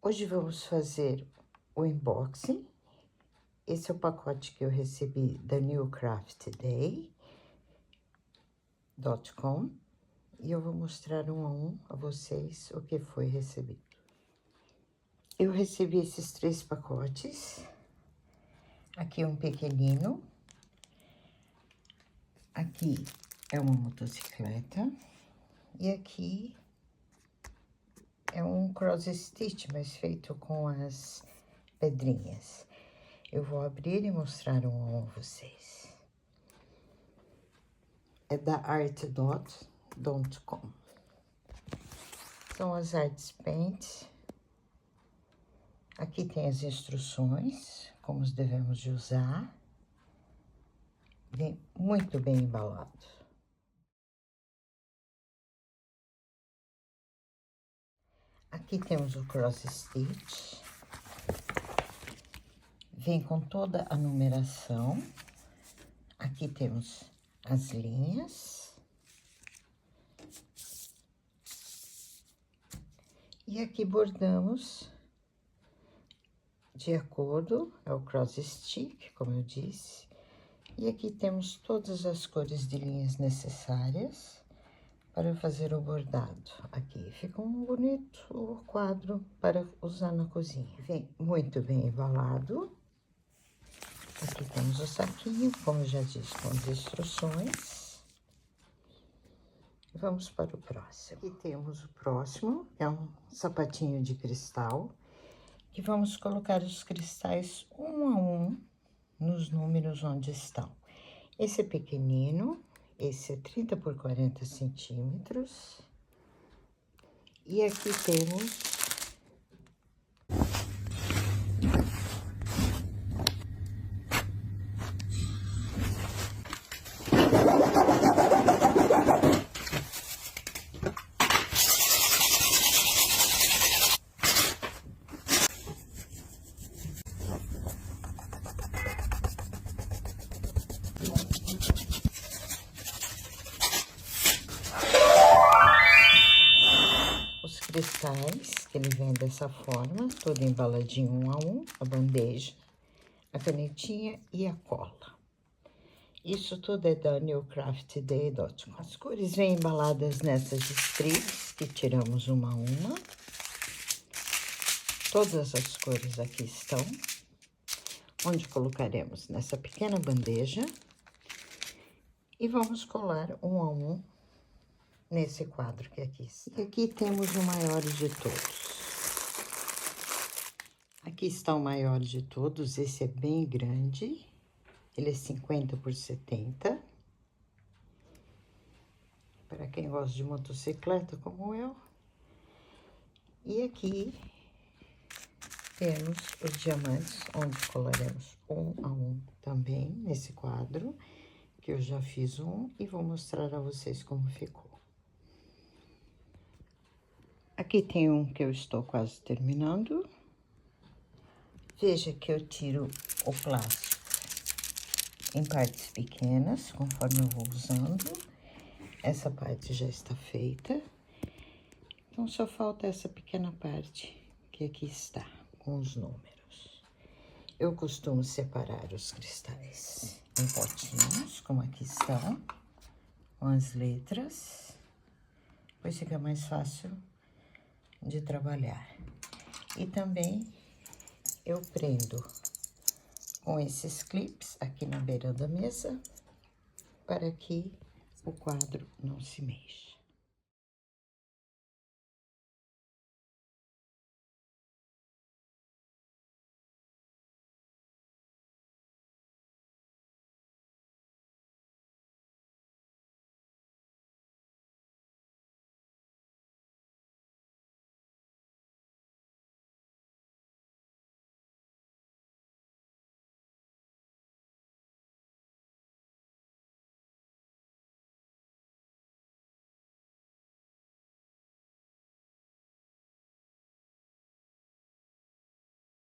Hoje vamos fazer o unboxing. Esse é o pacote que eu recebi da newcraftday.com e eu vou mostrar um a um a vocês o que foi recebido. Eu recebi esses 3 pacotes. Aqui um pequenino. Aqui é uma motocicleta. E aqui é um cross stitch, mas feito com as pedrinhas. Eu vou abrir e mostrar um a um a vocês. É da art.com. São as artes paint. Aqui tem as instruções, como os devemos de usar. Vem muito bem embalado. Aqui temos o cross stitch. Vem com toda a numeração. Aqui temos as linhas. E aqui bordamos de acordo, é o cross stitch, como eu disse. E aqui temos todas as cores de linhas necessárias para fazer o bordado. Aqui fica um bonito quadro para usar na cozinha. Vem muito bem embalado. Aqui temos o saquinho, como eu já disse, com as instruções. Vamos para o próximo. Aqui temos o próximo, que é um sapatinho de cristal, que vamos colocar os cristais um a um nos números onde estão. Esse é pequenino, esse é 30 por 40 centímetros. E aqui temos os cristais, que ele vem dessa forma, todo embaladinho um a um, a bandeja, a canetinha e a cola. Isso tudo é da newcraftday.com. As cores vêm embaladas nessas strips, que tiramos uma a uma. Todas as cores aqui estão, onde colocaremos nessa pequena bandeja. E vamos colar um a um nesse quadro que aqui está. E aqui temos o maior de todos. Aqui está o maior de todos, esse é bem grande. Ele é 50 por 70. Para quem gosta de motocicleta como eu. E aqui temos os diamantes, onde colaremos um a um também nesse quadro, que eu já fiz um e vou mostrar a vocês como ficou. Aqui tem um que eu estou quase terminando. Veja que eu tiro o plástico em partes pequenas, conforme eu vou usando. Essa parte já está feita. Então, só falta essa pequena parte que aqui está, com os números. Eu costumo separar os cristais em potinhos, como aqui estão, com as letras, pois fica mais fácil de trabalhar. E também eu prendo com esses clips aqui na beira da mesa, para que o quadro não se mexa.